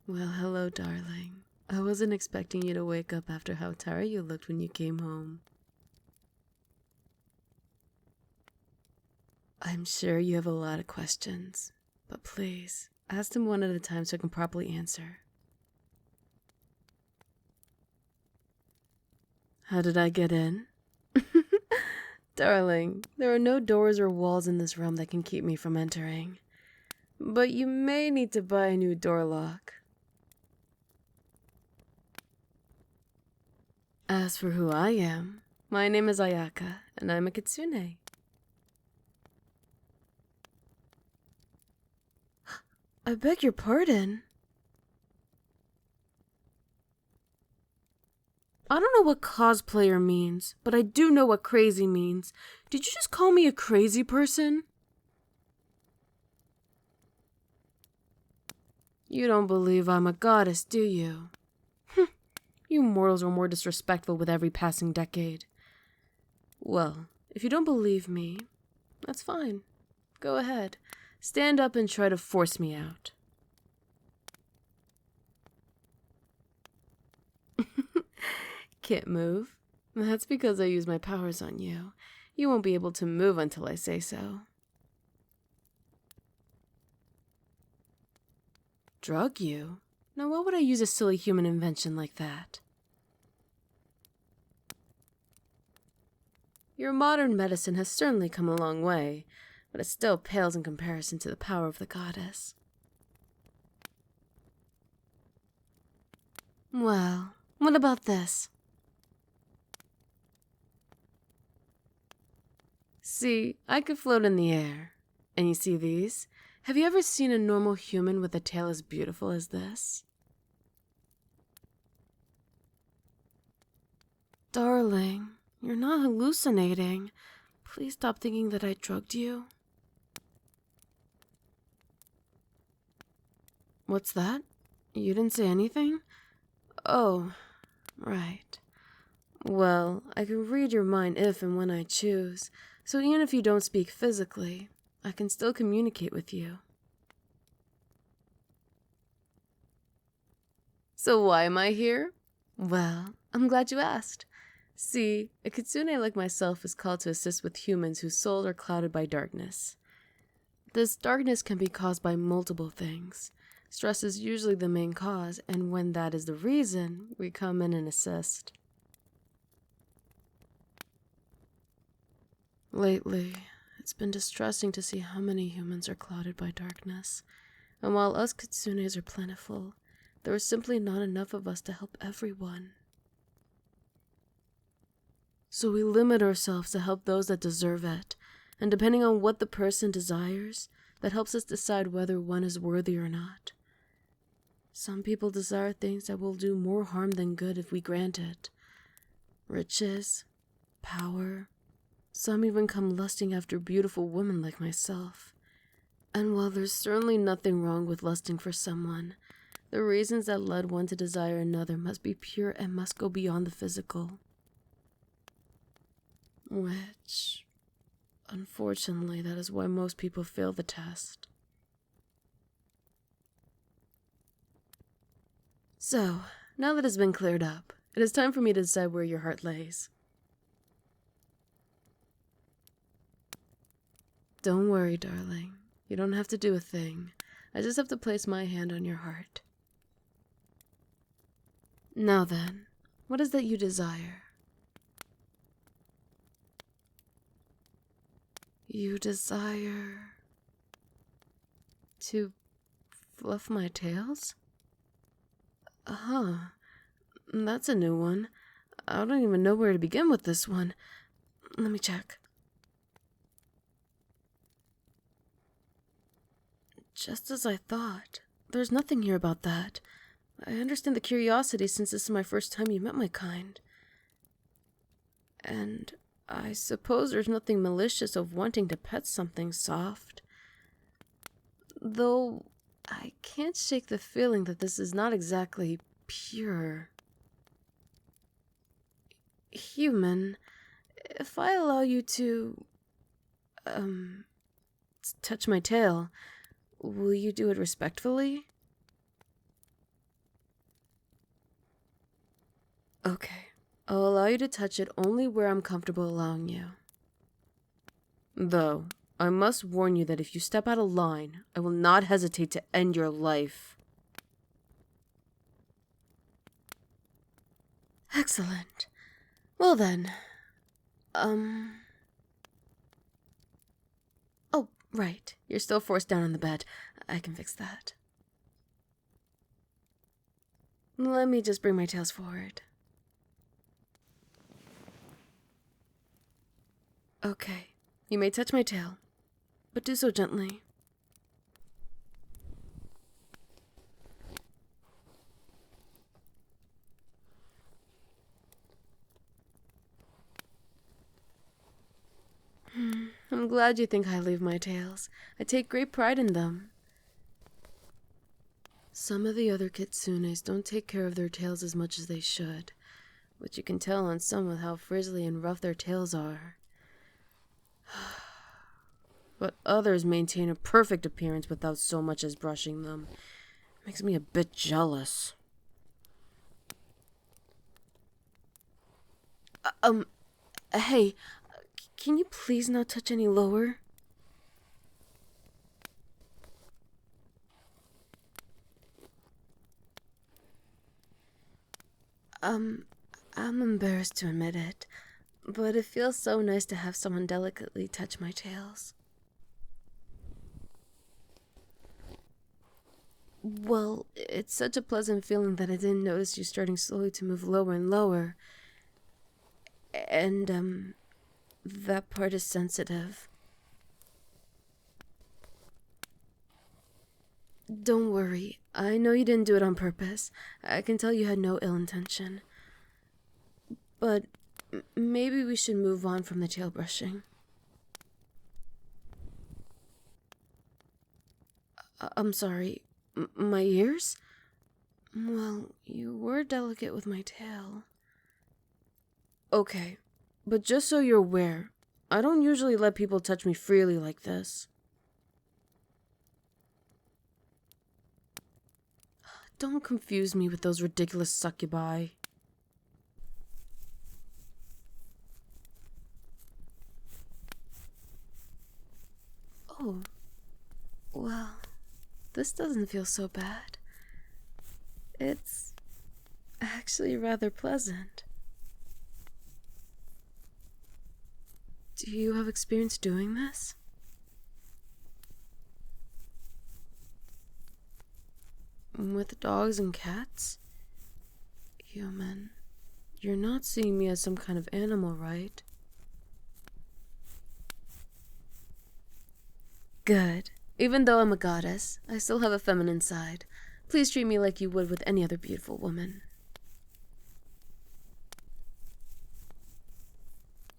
Well, hello, darling. I wasn't expecting you to wake up after how tired you looked when you came home. I'm sure you have a lot of questions, but please, ask them one at a time so I can properly answer. How did I get in? Darling, there are no doors or walls in this room that can keep me from entering. But you may need to buy a new door lock. As for who I am, my name is Ayaka, and I'm a Kitsune. I beg your pardon. I don't know what cosplayer means, but I do know what crazy means. Did you just call me a crazy person? You don't believe I'm a goddess, do you? You mortals are more disrespectful with every passing decade. Well, if you don't believe me, that's fine. Go ahead. Stand up and try to force me out. Can't move? That's because I use my powers on you. You won't be able to move until I say so. Drug you? Now why would I use a silly human invention like that? Your modern medicine has certainly come a long way, but it still pales in comparison to the power of the goddess. Well, what about this? See, I could float in the air. And you see these? Have you ever seen a normal human with a tail as beautiful as this? Darling, you're not hallucinating. Please stop thinking that I drugged you. What's that? You didn't say anything? Oh, right. Well, I can read your mind if and when I choose, so even if you don't speak physically, I can still communicate with you. So why am I here? Well, I'm glad you asked. See, a kitsune like myself is called to assist with humans whose souls are clouded by darkness. This darkness can be caused by multiple things. Stress is usually the main cause, and when that is the reason, we come in and assist. Lately, it's been distressing to see how many humans are clouded by darkness, and while us kitsunes are plentiful, there is simply not enough of us to help everyone. So we limit ourselves to help those that deserve it, and depending on what the person desires, that helps us decide whether one is worthy or not. Some people desire things that will do more harm than good if we grant it. Riches, power. Some even come lusting after beautiful women like myself. And while there's certainly nothing wrong with lusting for someone, the reasons that led one to desire another must be pure and must go beyond the physical. Which, unfortunately, that is why most people fail the test. So, now that it's been cleared up, it is time for me to decide where your heart lays. Don't worry, darling. You don't have to do a thing. I just have to place my hand on your heart. Now then, what is that you desire? You desire to fluff my tails? That's a new one. I don't even know where to begin with this one. Let me check. Just as I thought. There's nothing here about that. I understand the curiosity since this is my first time you met my kind. And I suppose there's nothing malicious of wanting to pet something soft. Though I can't shake the feeling that this is not exactly pure. Human, if I allow you to, touch my tail, will you do it respectfully? Okay, I'll allow you to touch it only where I'm comfortable allowing you. Though, I must warn you that if you step out of line, I will not hesitate to end your life. Excellent. Well then, Oh, right. You're still forced down on the bed. I can fix that. Let me just bring my tails forward. Okay. You may touch my tail, but do so gently. I'm glad you think highly of my tails. I take great pride in them. Some of the other kitsunes don't take care of their tails as much as they should, which you can tell on some with how frizzly and rough their tails are. But others maintain a perfect appearance without so much as brushing them. Makes me a bit jealous. Hey, can you please not touch any lower? I'm embarrassed to admit it, but it feels so nice to have someone delicately touch my tails. Well, it's such a pleasant feeling that I didn't notice you starting slowly to move lower and lower. And, that part is sensitive. Don't worry. I know you didn't do it on purpose. I can tell you had no ill intention. But maybe we should move on from the tail brushing. I'm sorry. My ears? Well, you were delicate with my tail. Okay, but just so you're aware, I don't usually let people touch me freely like this. Don't confuse me with those ridiculous succubi. Oh, well, this doesn't feel so bad. It's actually rather pleasant. Do you have experience doing this? With dogs and cats? Human, you're not seeing me as some kind of animal, right? Good. Even though I'm a goddess, I still have a feminine side. Please treat me like you would with any other beautiful woman.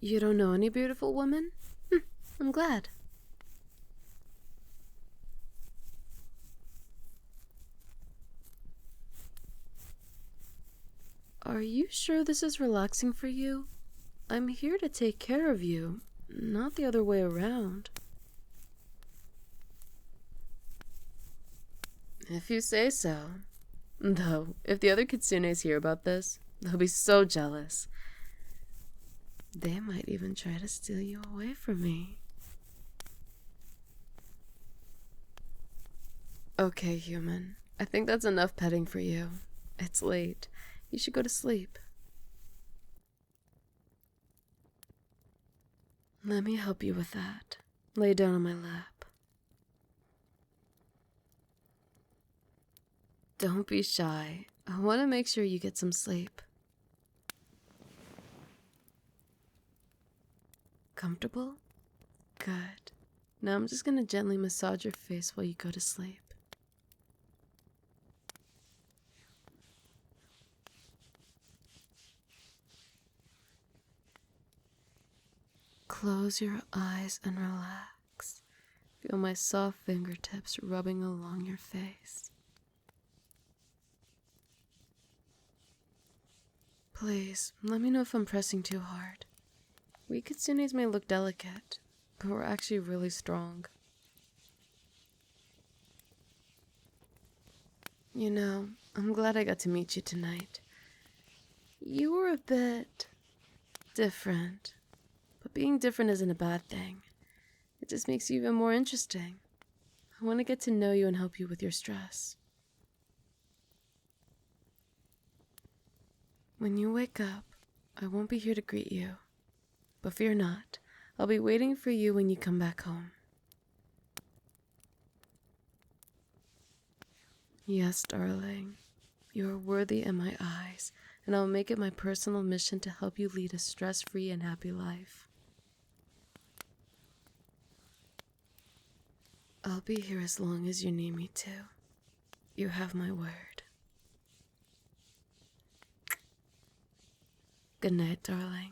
You don't know any beautiful women? I'm glad. Are you sure this is relaxing for you? I'm here to take care of you, not the other way around. If you say so. Though, if the other kitsunes hear about this, they'll be so jealous. They might even try to steal you away from me. Okay, human. I think that's enough petting for you. It's late. You should go to sleep. Let me help you with that. Lay down on my lap. Don't be shy. I want to make sure you get some sleep. Comfortable? Good. Now I'm just gonna gently massage your face while you go to sleep. Close your eyes and relax. Feel my soft fingertips rubbing along your face. Please, let me know if I'm pressing too hard. We kitsunes may look delicate, but we're actually really strong. You know, I'm glad I got to meet you tonight. You were a bit different. But being different isn't a bad thing. It just makes you even more interesting. I want to get to know you and help you with your stress. When you wake up, I won't be here to greet you. But fear not, I'll be waiting for you when you come back home. Yes, darling, you are worthy in my eyes, and I'll make it my personal mission to help you lead a stress-free and happy life. I'll be here as long as you need me to. You have my word. Good night, darling.